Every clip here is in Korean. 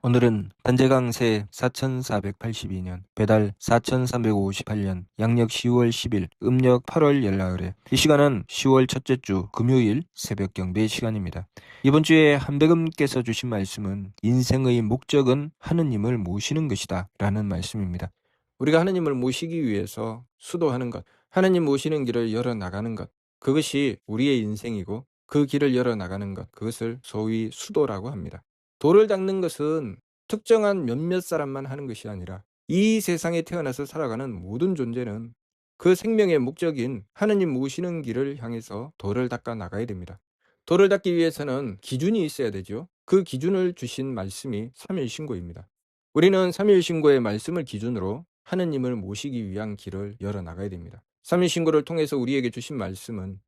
오늘은 단재강세 4482년, 배달 4358년, 양력 10월 10일, 음력 8월 열나흘에 이 시간은 10월 첫째 주 금요일 새벽 경배 시간입니다. 이번 주에 한백음께서 주신 말씀은 인생의 목적은 하느님을 모시는 것이다 라는 말씀입니다. 우리가 하느님을 모시기 위해서 수도하는 것, 하느님 모시는 길을 열어나가는 것, 그것이 우리의 인생이고 그 길을 열어나가는 것, 그것을 소위 수도라고 합니다. 돌을 닦는 것은 특정한 몇몇 사람만 하는 것이 아니라 이 세상에 태어나서 살아가는 모든 존재는 그 생명의 목적인 하느님 모시는 길을 향해서 돌을 닦아 나가야 됩니다. 돌을 닦기 위해서는 기준이 있어야 되죠. 그 기준을 주신 말씀이 삼일신고입니다. 우리는 삼일신고의 말씀을 기준으로 하느님을 모시기 위한 길을 열어 나가야 됩니다. 삼일신고를 통해서 우리에게 주신 말씀은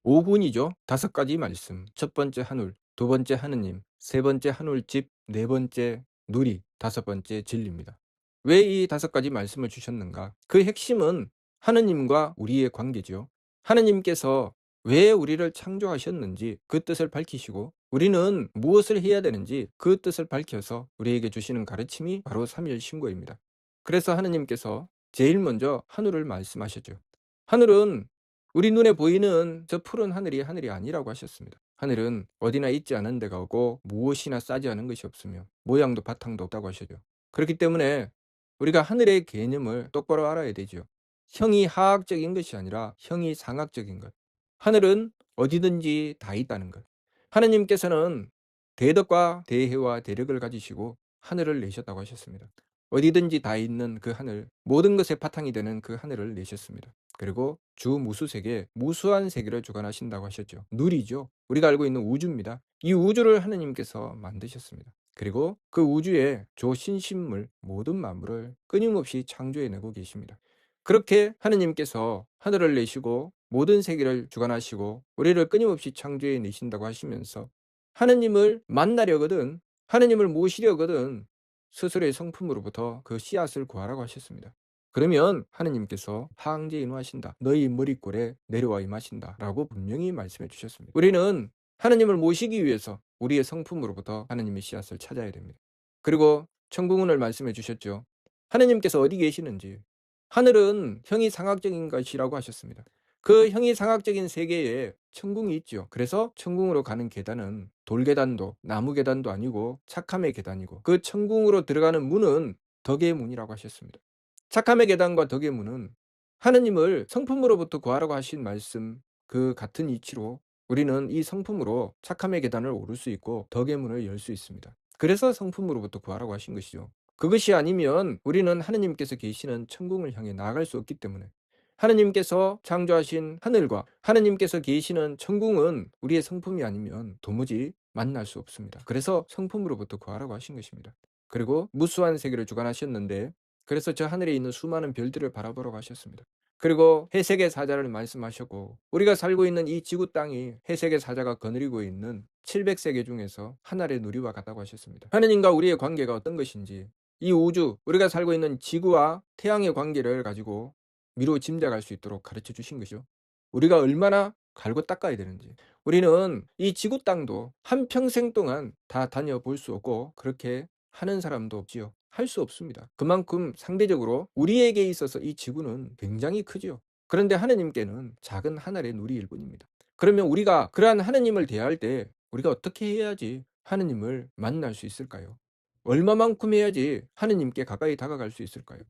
5군이죠. 5가지 말씀. 첫 번째 하늘, 두 번째 하느님, 세 번째 하늘집, 네 번째 누리, 다섯 번째 진리입니다. 왜 이 5가지 말씀을 주셨는가? 그 핵심은 하느님과 우리의 관계죠. 하느님께서 왜 우리를 창조하셨는지 그 뜻을 밝히시고 우리는 무엇을 해야 되는지 그 뜻을 밝혀서 우리에게 주시는 가르침이 바로 삼일신고입니다. 그래서 하느님께서 제일 먼저 하늘을 말씀하셨죠. 하늘은 우리 눈에 보이는 저 푸른 하늘이 아니라고 하셨습니다. 하늘은 어디나 있지 않은 데가 오고 무엇이나 싸지 않은 것이 없으며 모양도 바탕도 없다고 하시죠. 그렇기 때문에 우리가 하늘의 개념을 똑바로 알아야 되죠. 형이 하학적인 것이 아니라 형이 상학적인 것. 하늘은 어디든지 다 있다는 것. 하느님께서는 대덕과 대혜와 대력을 가지시고 하늘을 내셨다고 하셨습니다. 어디든지 다 있는 그 하늘, 모든 것의 바탕이 되는 그 하늘을 내셨습니다. 그리고 주무수세계, 무수한 세계를 주관하신다고 하셨죠. 누리죠. 우리가 알고 있는 우주입니다. 이 우주를 하느님께서 만드셨습니다. 그리고 그 우주의 조신신물, 모든 만물을 끊임없이 창조해내고 계십니다. 그렇게 하느님께서 하늘을 내시고 모든 세계를 주관하시고 우리를 끊임없이 창조해 내신다고 하시면서 하느님을 만나려거든, 하느님을 모시려거든 스스로의 성품으로부터 그 씨앗을 구하라고 하셨습니다. 그러면 하느님께서 황제 인도하신다. 너희 머리꼴에 내려와 임하신다. 라고 분명히 말씀해 주셨습니다. 우리는 하느님을 모시기 위해서 우리의 성품으로부터 하느님의 씨앗을 찾아야 됩니다. 그리고 천궁운을 말씀해 주셨죠. 하느님께서 어디 계시는지. 하늘은 형이 상학적인 것이라고 하셨습니다. 그 형이 상학적인 세계에 천궁이 있죠. 그래서 천궁으로 가는 계단은 돌계단도 나무계단도 아니고 착함의 계단이고 그 천궁으로 들어가는 문은 덕의 문이라고 하셨습니다. 착함의 계단과 덕의 문은 하느님을 성품으로부터 구하라고 하신 말씀 그 같은 이치로 우리는 이 성품으로 착함의 계단을 오를 수 있고 덕의 문을 열 수 있습니다. 그래서 성품으로부터 구하라고 하신 것이죠. 그것이 아니면 우리는 하느님께서 계시는 천궁을 향해 나아갈 수 없기 때문에 하느님께서 창조하신 하늘과 하느님께서 계시는 천궁은 우리의 성품이 아니면 도무지 만날 수 없습니다. 그래서 성품으로부터 구하라고 하신 것입니다. 그리고 무수한 세계를 주관하셨는데 그래서 저 하늘에 있는 수많은 별들을 바라보라고 하셨습니다. 그리고 해색의 사자를 말씀하셨고 우리가 살고 있는 이 지구 땅이 해색의 사자가 거느리고 있는 700세계 중에서 하나의 누리와 같다고 하셨습니다. 하느님과 우리의 관계가 어떤 것인지 이 우주, 우리가 살고 있는 지구와 태양의 관계를 가지고 미루어 짐작할 수 있도록 가르쳐 주신 것이죠. 우리가 얼마나 갈고 닦아야 되는지. 우리는 이 지구 땅도 한평생 동안 다 다녀볼 수 없고 그렇게 하는 사람도 없지요. 할 수 없습니다. 그만큼 상대적으로 우리에게 있어서 이 지구는 굉장히 크지요. 그런데 하느님께는 작은 하늘의 누리일 뿐입니다. 그러면 우리가 그러한 하느님을 대할 때 우리가 어떻게 해야지 하느님을 만날 수 있을까요? 얼마만큼 해야지 하느님께 가까이 다가갈 수 있을까요?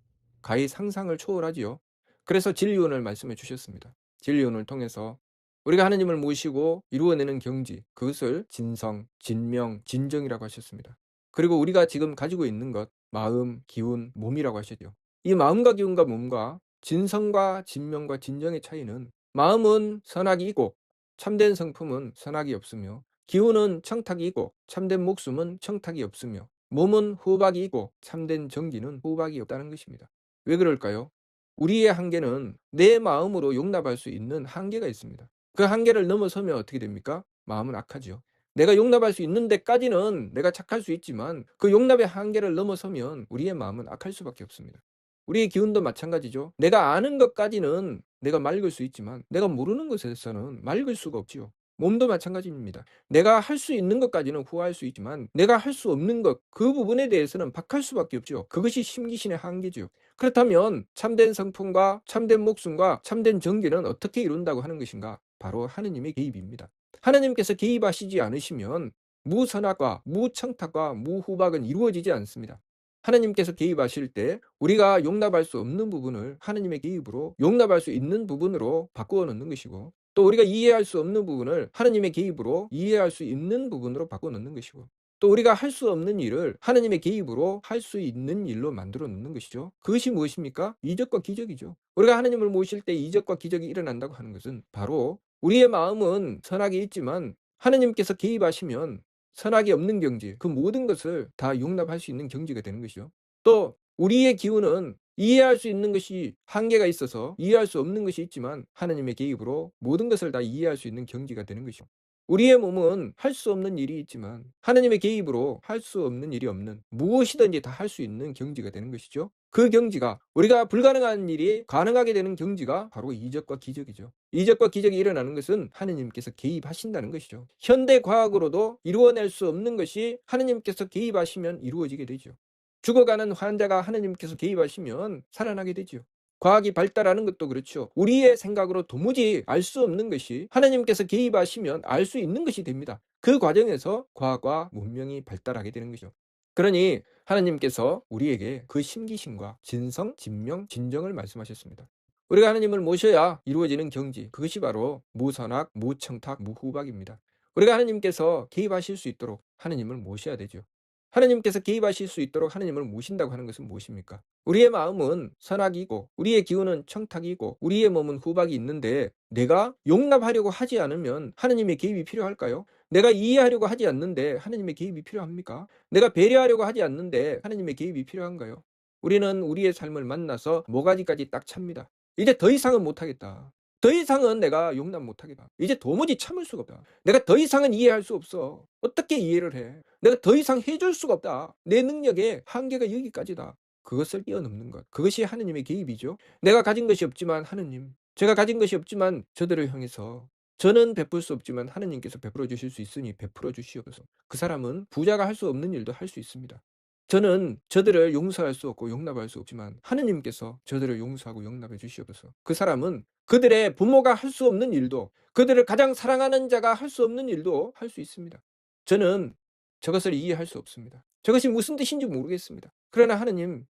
가히 상상을 초월하지요. 그래서 진리론을 말씀해 주셨습니다. 진리론을 통해서 우리가 하느님을 모시고 이루어내는 경지, 그것을 진성, 진명, 진정이라고 하셨습니다. 그리고 우리가 지금 가지고 있는 것, 마음, 기운, 몸이라고 하시죠. 이 마음과 기운과 몸과 진성과 진명과 진정의 차이는 마음은 선악이고 참된 성품은 선악이 없으며 기운은 청탁이고 참된 목숨은 청탁이 없으며 몸은 후박이고 참된 정기는 후박이 없다는 것입니다. 왜 그럴까요? 우리의 한계는 내 마음으로 용납할 수 있는 한계가 있습니다. 그 한계를 넘어서면 어떻게 됩니까? 마음은 악하죠. 내가 용납할 수 있는 데까지는 내가 착할 수 있지만 그 용납의 한계를 넘어서면 우리의 마음은 악할 수밖에 없습니다. 우리의 기운도 마찬가지죠. 내가 아는 것까지는 내가 맑을 수 있지만 내가 모르는 것에서는 맑을 수가 없지요. 몸도 마찬가지입니다. 내가 할 수 있는 것까지는 후할 수 있지만 내가 할 수 없는 것, 그 부분에 대해서는 박할 수밖에 없죠. 그것이 심기신의 한계죠. 그렇다면 참된 성품과 참된 목숨과 참된 정계는 어떻게 이룬다고 하는 것인가? 바로 하느님의 개입입니다. 하느님께서 개입하시지 않으시면 무선악과 무청탁과 무후박은 이루어지지 않습니다. 하느님께서 개입하실 때 우리가 용납할 수 없는 부분을 하느님의 개입으로 용납할 수 있는 부분으로 바꾸어 놓는 것이고, 또 우리가 이해할 수 없는 부분을 하느님의 개입으로 이해할 수 있는 부분으로 바꾸어 놓는 것이고, 또 우리가 할 수 없는 일을 하느님의 개입으로 할 수 있는 일로 만들어 놓는 것이죠. 그것이 무엇입니까? 이적과 기적이죠. 우리가 하느님을 모실 때 이적과 기적이 일어난다고 하는 것은 바로 우리의 마음은 선악이 있지만 하느님께서 개입하시면 선악이 없는 경지, 그 모든 것을 다 용납할 수 있는 경지가 되는 것이죠. 또 우리의 기운은 이해할 수 있는 것이 한계가 있어서 이해할 수 없는 것이 있지만 하느님의 개입으로 모든 것을 다 이해할 수 있는 경지가 되는 것이죠. 우리의 몸은 할 수 없는 일이 있지만 하느님의 개입으로 할 수 없는 일이 없는, 무엇이든지 다 할 수 있는 경지가 되는 것이죠. 그 경지가, 우리가 불가능한 일이 가능하게 되는 경지가 바로 이적과 기적이죠. 이적과 기적이 일어나는 것은 하느님께서 개입하신다는 것이죠. 현대 과학으로도 이루어낼 수 없는 것이 하느님께서 개입하시면 이루어지게 되죠. 죽어가는 환자가 하느님께서 개입하시면 살아나게 되죠. 과학이 발달하는 것도 그렇죠. 우리의 생각으로 도무지 알 수 없는 것이 하나님께서 개입하시면 알 수 있는 것이 됩니다. 그 과정에서 과학과 문명이 발달하게 되는 거죠. 그러니 하나님께서 우리에게 그 심기신과 진성, 진명, 진정을 말씀하셨습니다. 우리가 하나님을 모셔야 이루어지는 경지, 그것이 바로 무선악, 무청탁, 무후박입니다. 우리가 하나님께서 개입하실 수 있도록 하나님을 모셔야 되죠. 하나님께서 개입하실 수 있도록 하나님을 모신다고 하는 것은 무엇입니까? 우리의 마음은 선악이고 우리의 기운은 청탁이고 우리의 몸은 후박이 있는데, 내가 용납하려고 하지 않으면 하나님의 개입이 필요할까요? 내가 이해하려고 하지 않는데 하나님의 개입이 필요합니까? 내가 배려하려고 하지 않는데 하나님의 개입이 필요한가요? 우리는 우리의 삶을 만나서 모가지까지 딱 찹니다. 이제 더 이상은 못하겠다. 더 이상은 내가 용납 못하겠다. 이제 도무지 참을 수가 없다. 내가 더 이상은 이해할 수 없어. 어떻게 이해를 해? 내가 더 이상 해줄 수가 없다. 내 능력의 한계가 여기까지다. 그것을 뛰어넘는 것. 그것이 하느님의 개입이죠. 내가 가진 것이 없지만 하느님, 제가 가진 것이 없지만 저들을 향해서, 저는 베풀 수 없지만 하느님께서 베풀어 주실 수 있으니 베풀어 주시옵소서. 그 사람은 부자가 할 수 없는 일도 할 수 있습니다. 저는 저들을 용서할 수 없고 용납할 수 없지만 하느님께서 저들을 용서하고 용납해 주시옵소서. 그 사람은 그들의 부모가 할 수 없는 일도, 그들을 가장 사랑하는 자가 할 수 없는 일도 할 수 있습니다. 저는 저것을 이해할 수 없습니다. 저것이 무슨 뜻인지 모르겠습니다. 그러나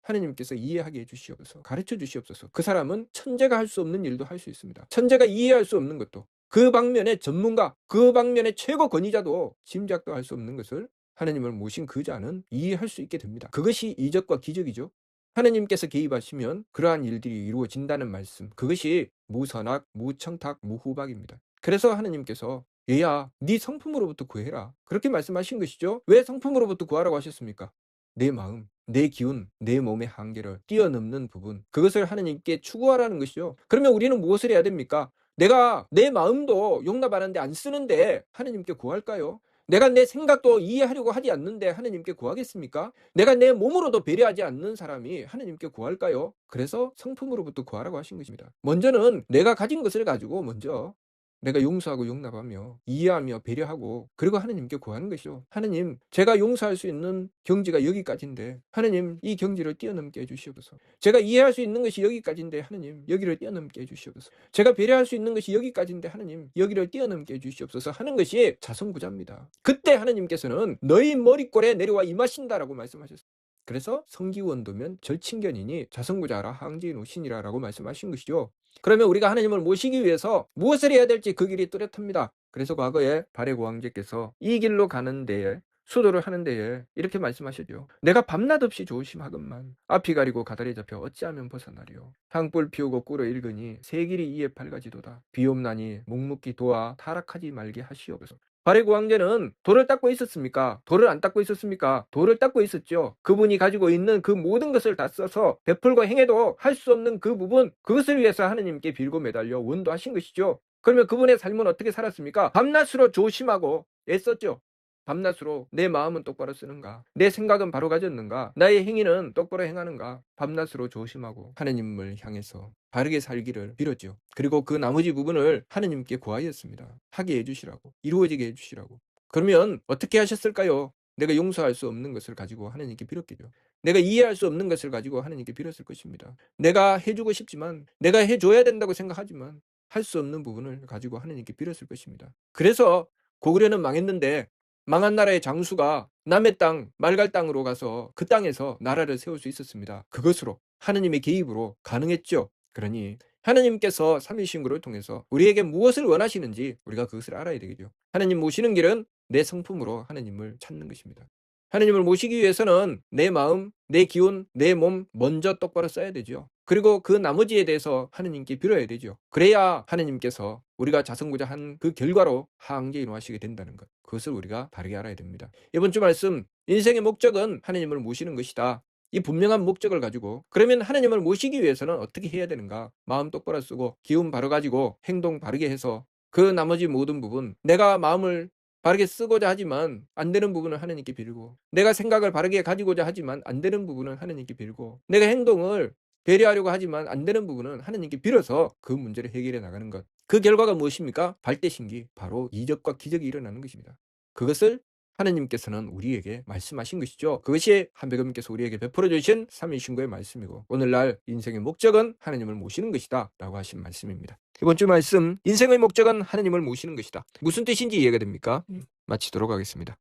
하느님께서 이해하게 해주시옵소서. 가르쳐 주시옵소서. 그 사람은 천재가 할 수 없는 일도 할 수 있습니다. 천재가 이해할 수 없는 것도, 그 방면의 전문가, 그 방면의 최고 권위자도 짐작도 할 수 없는 것을 하느님을 모신 그 자는 이해할 수 있게 됩니다. 그것이 이적과 기적이죠. 하느님께서 개입하시면 그러한 일들이 이루어진다는 말씀, 그것이 무선악, 무청탁, 무후박입니다. 그래서 하느님께서 얘야, 네 성품으로부터 구해라, 그렇게 말씀하신 것이죠. 왜 성품으로부터 구하라고 하셨습니까? 내 마음, 내 기운, 내 몸의 한계를 뛰어넘는 부분, 그것을 하느님께 추구하라는 것이죠. 그러면 우리는 무엇을 해야 됩니까? 내가 내 마음도 용납하는데 안 쓰는데 하느님께 구할까요? 내가 내 생각도 이해하려고 하지 않는데 하느님께 구하겠습니까? 내가 내 몸으로도 배려하지 않는 사람이 하느님께 구할까요? 그래서 성품으로부터 구하라고 하신 것입니다. 먼저는 내가 가진 것을 가지고 먼저 내가 용서하고 용납하며 이해하며 배려하고, 그리고 하느님께 구하는 것이죠. 하느님, 제가 용서할 수 있는 경지가 여기까지인데 하느님, 이 경지를 뛰어넘게 해주시옵소서. 제가 이해할 수 있는 것이 여기까지인데 하느님, 여기를 뛰어넘게 해주시옵소서. 제가 배려할 수 있는 것이 여기까지인데 하느님, 여기를 뛰어넘게 해주시옵소서 하는 것이 자성구자입니다. 그때 하느님께서는 너희 머리꼴에 내려와 임하신다라고 말씀하셨습니다. 그래서 성기원도면 절친견이니 자성구자라 항지인 오시니라 라고 말씀하신 것이죠. 그러면 우리가 하나님을 모시기 위해서 무엇을 해야 될지 그 길이 뚜렷합니다. 그래서 과거에 발해고 황제께서 이 길로 가는 데에, 수도를 하는 데에 이렇게 말씀하시죠. 내가 밤낮 없이 조심하건만 앞이 가리고 가다리 잡혀 어찌하면 벗어나리요. 향불 피우고 꿀어 읽으니 새 길이 이에 밝아지도다. 비옵나니 묵묵히 도와 타락하지 말게 하시옵소서. 발해고 황제는 돌을 닦고 있었습니까? 돌을 안 닦고 있었습니까? 돌을 닦고 있었죠. 그분이 가지고 있는 그 모든 것을 다 써서 베풀고 행해도 할 수 없는 그 부분, 그것을 위해서 하느님께 빌고 매달려 원도하신 것이죠. 그러면 그분의 삶은 어떻게 살았습니까? 밤낮으로 조심하고 애썼죠. 밤낮으로 내 마음은 똑바로 쓰는가? 내 생각은 바로 가졌는가? 나의 행위는 똑바로 행하는가? 밤낮으로 조심하고 하느님을 향해서 바르게 살기를 빌었죠. 그리고 그 나머지 부분을 하느님께 구하였습니다. 하게 해주시라고, 이루어지게 해주시라고. 그러면 어떻게 하셨을까요? 내가 용서할 수 없는 것을 가지고 하느님께 빌었겠죠. 내가 이해할 수 없는 것을 가지고 하느님께 빌었을 것입니다. 내가 해주고 싶지만, 내가 해줘야 된다고 생각하지만 할 수 없는 부분을 가지고 하느님께 빌었을 것입니다. 그래서 고구려는 망했는데 망한 나라의 장수가 남의 땅, 말갈 땅으로 가서 그 땅에서 나라를 세울 수 있었습니다. 그것으로 하느님의 개입으로 가능했죠. 그러니 하느님께서 삼위신구를 통해서 우리에게 무엇을 원하시는지 우리가 그것을 알아야 되겠죠. 하느님 모시는 길은 내 성품으로 하느님을 찾는 것입니다. 하느님을 모시기 위해서는 내 마음, 내 기운, 내 몸 먼저 똑바로 써야 되죠. 그리고 그 나머지에 대해서 하느님께 빌어야 되죠. 그래야 하느님께서 우리가 자성구자한 그 결과로 하황제 인하시게 된다는 것. 그것을 우리가 바르게 알아야 됩니다. 이번 주 말씀, 인생의 목적은 하느님을 모시는 것이다. 이 분명한 목적을 가지고 그러면 하느님을 모시기 위해서는 어떻게 해야 되는가? 마음 똑바로 쓰고 기운 바로 가지고 행동 바르게 해서 그 나머지 모든 부분 내가 마음을 바르게 쓰고자 하지만 안 되는 부분은 하느님께 빌고 내가 생각을 바르게 가지고자 하지만 안 되는 부분은 하느님께 빌고 내가 행동을 배려하려고 하지만 안 되는 부분은 하느님께 빌어서 그 문제를 해결해 나가는 것. 그 결과가 무엇입니까? 발대신기. 바로 이적과 기적이 일어나는 것입니다. 그것을 하느님께서는 우리에게 말씀하신 것이죠. 그것이 한백음께서 우리에게 베풀어 주신 삼위신구의 말씀이고 오늘날 인생의 목적은 하느님을 모시는 것이다 라고 하신 말씀입니다. 이번 주 말씀 인생의 목적은 하느님을 모시는 것이다. 무슨 뜻인지 이해가 됩니까? 마치도록 하겠습니다.